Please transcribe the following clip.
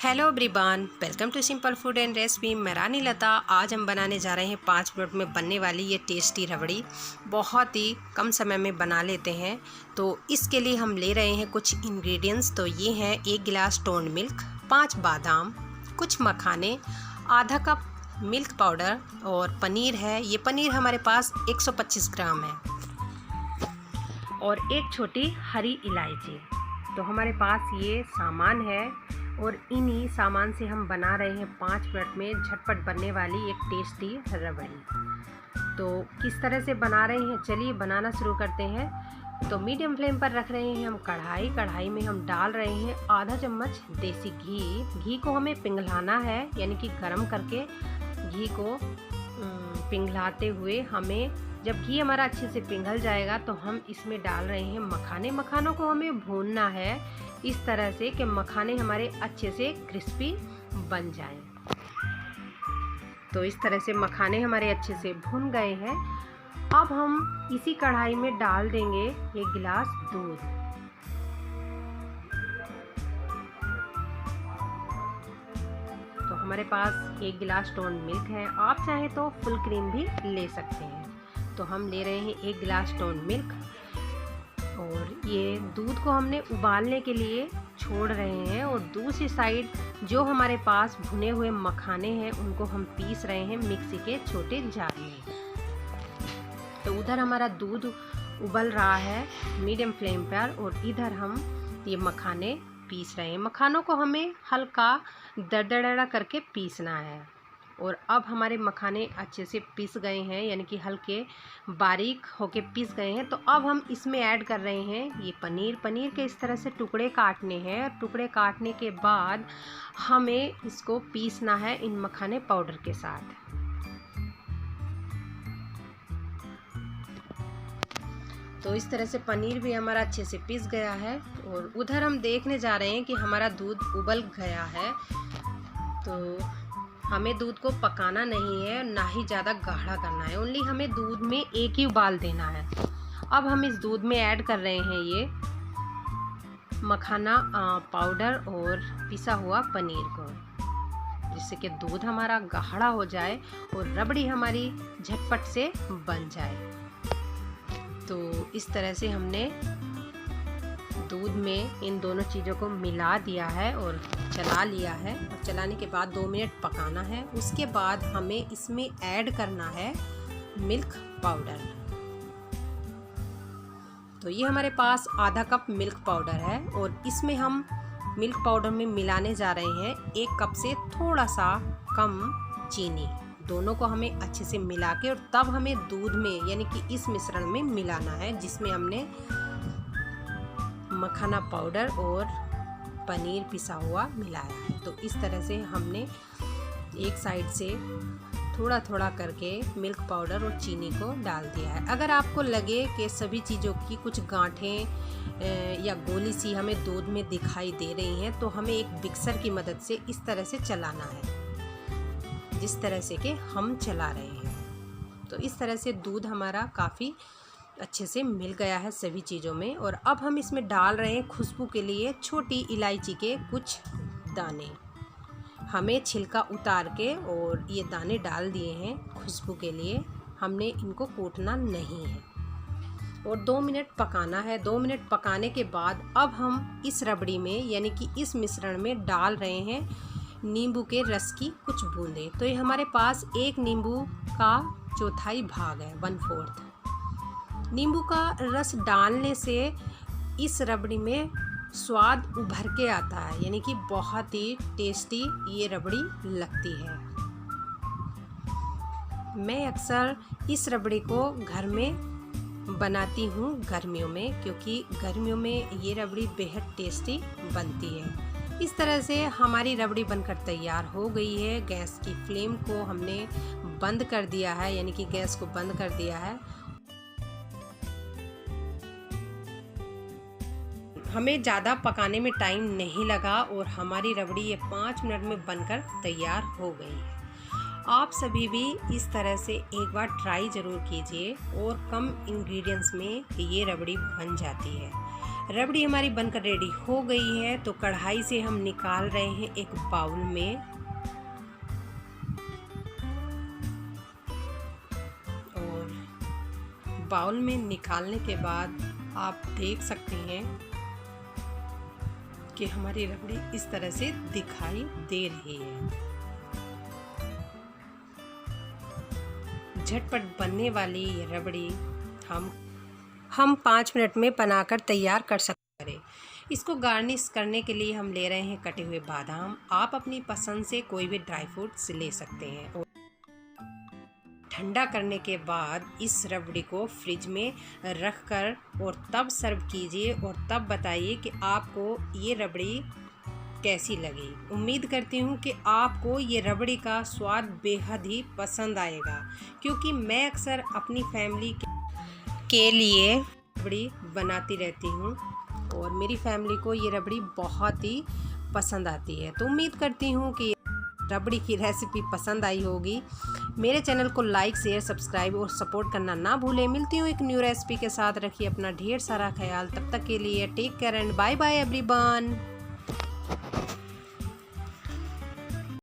Hello everyone, welcome to simple food and recipe. मैं रानी लता। आज हम बनाने जा रहे हैं 5 मिनट में बनने वाली ये टेस्टी रबड़ी। बहुत ही कम समय में बना लेते हैं। तो इसके लिए हम ले रहे हैं कुछ इंग्रेडिएंट्स। तो ये हैं 1 गिलास टोंड मिल्क, 5 बादाम, कुछ मखाने, आधा कप मिल्क पाउडर और पनीर है। ये पनीर हमारे पास 125 ग्राम है और एक छोटी हरी इलायची। तो हमारे पास ये सामान है और इन्हीं सामान से हम बना रहे हैं 5 मिनट में झटपट बनने वाली एक टेस्टी रबड़ी। तो किस तरह से बना रहे हैं, चलिए बनाना शुरू करते हैं। तो मीडियम फ्लेम पर रख रहे हैं हम कढ़ाई में हम डाल रहे हैं आधा चम्मच देसी घी को हमें पिघलाना है, यानी कि गरम करके घी को पिघलाते हुए हमें, जब घी हमारा अच्छे से पिघल जाएगा तो हम इसमें डाल रहे हैं मखानों को हमें भूनना है इस तरह से कि मखाने हमारे अच्छे से क्रिस्पी बन जाएं। तो इस तरह से मखाने हमारे अच्छे से भून गए हैं। अब हम इसी कढ़ाई में डाल देंगे 1 गिलास दूध। तो हमारे पास 1 गिलास टोंड मिल्क है, आप चाहे तो फुल क्रीम भी ले सकते हैं। तो हम ले रहे हैं 1 गिलास टोंड मिल्क और ये दूध को हमने उबालने के लिए छोड़ रहे हैं। और दूसरी साइड जो हमारे पास भुने हुए मखाने हैं उनको हम पीस रहे हैं मिक्सी के छोटे जार में। तो उधर हमारा दूध उबल रहा है मीडियम फ्लेम पर और इधर हम ये मखाने पीस रहे हैं। मखानों को हमें हल्का दरदरा करके पीसना है। और अब हमारे मखाने अच्छे से पीस गए हैं, यानी कि हल्के बारीक होके पीस गए हैं। तो अब हम इसमें ऐड कर रहे हैं ये पनीर के इस तरह से टुकड़े काटने हैं। टुकड़े काटने के बाद हमें इसको पीसना है इन मखाने पाउडर के साथ। तो इस तरह से पनीर भी हमारा अच्छे से पीस गया है और उधर हम देखने जा रहे हैं कि हमारा दूध उबल गया है। तो हमें दूध को पकाना नहीं है, ना ही ज़्यादा गाढ़ा करना है, ओनली हमें दूध में एक ही उबाल देना है। अब हम इस दूध में ऐड कर रहे हैं ये मखाना पाउडर और पिसा हुआ पनीर को, जिससे कि दूध हमारा गाढ़ा हो जाए और रबड़ी हमारी झटपट से बन जाए। तो इस तरह से हमने दूध में इन दोनों चीज़ों को मिला दिया है और चला लिया है। और चलाने के बाद 2 मिनट पकाना है। उसके बाद हमें इसमें ऐड करना है मिल्क पाउडर। तो ये हमारे पास आधा कप मिल्क पाउडर है और इसमें हम मिल्क पाउडर में मिलाने जा रहे हैं 1 कप से थोड़ा सा कम चीनी। दोनों को हमें अच्छे से मिला के और तब हमें दूध में, यानी कि इस मिश्रण में मिलाना है जिसमें हमने मखाना पाउडर और पनीर पिसा हुआ मिलाया है। तो इस तरह से हमने एक साइड से थोड़ा थोड़ा करके मिल्क पाउडर और चीनी को डाल दिया है। अगर आपको लगे कि सभी चीज़ों की कुछ गांठें या गोली सी हमें दूध में दिखाई दे रही हैं तो हमें एक मिक्सर की मदद से इस तरह से चलाना है, जिस तरह से कि हम चला रहे हैं। तो इस तरह से दूध हमारा काफ़ी अच्छे से मिल गया है सभी चीज़ों में। और अब हम इसमें डाल रहे हैं खुशबू के लिए छोटी इलायची के कुछ दाने। हमें छिलका उतार के और ये दाने डाल दिए हैं खुशबू के लिए, हमने इनको कूटना नहीं है। और 2 मिनट पकाना है। 2 मिनट पकाने के बाद अब हम इस रबड़ी में, यानी कि इस मिश्रण में डाल रहे हैं नींबू के रस की कुछ बूंदें। तो ये हमारे पास 1 नींबू का चौथाई भाग है, 1/4। नींबू का रस डालने से इस रबड़ी में स्वाद उभर के आता है, यानी कि बहुत ही टेस्टी ये रबड़ी लगती है। मैं अक्सर इस रबड़ी को घर में बनाती हूँ गर्मियों में, क्योंकि गर्मियों में ये रबड़ी बेहद टेस्टी बनती है। इस तरह से हमारी रबड़ी बनकर तैयार हो गई है। गैस की फ्लेम को हमने बंद कर दिया है, यानी कि गैस को बंद कर दिया है। हमें ज़्यादा पकाने में टाइम नहीं लगा और हमारी रबड़ी ये 5 मिनट में बनकर तैयार हो गई है। आप सभी भी इस तरह से एक बार ट्राई ज़रूर कीजिए और कम इंग्रेडिएंट्स में ये रबड़ी बन जाती है। रबड़ी हमारी बनकर रेडी हो गई है। तो कढ़ाई से हम निकाल रहे हैं एक बाउल में, और बाउल में निकालने के बाद आप देख सकते हैं कि हमारी रबड़ी इस तरह से दिखाई दे रही है। झटपट बनने वाली ये रबड़ी हम 5 मिनट में बनाकर तैयार कर सकते हैं। इसको गार्निश करने के लिए हम ले रहे हैं कटे हुए बादाम। आप अपनी पसंद से कोई भी ड्राई फ्रूट्स ले सकते हैं। और ठंडा करने के बाद इस रबड़ी को फ्रिज में रख कर और तब सर्व कीजिए, और तब बताइए कि आपको ये रबड़ी कैसी लगी। उम्मीद करती हूँ कि आपको ये रबड़ी का स्वाद बेहद ही पसंद आएगा, क्योंकि मैं अक्सर अपनी फैमिली के लिए रबड़ी बनाती रहती हूँ और मेरी फैमिली को ये रबड़ी बहुत ही पसंद आती है। तो उम्मीद करती हूँ कि रबड़ी की रेसिपी पसंद आई होगी। मेरे चैनल को लाइक, शेयर, सब्सक्राइब और सपोर्ट करना ना भूलें। मिलती हूँ एक न्यू रेसिपी के साथ। रखिए अपना ढेर सारा ख्याल। तब तक के लिए take care and bye bye everyone.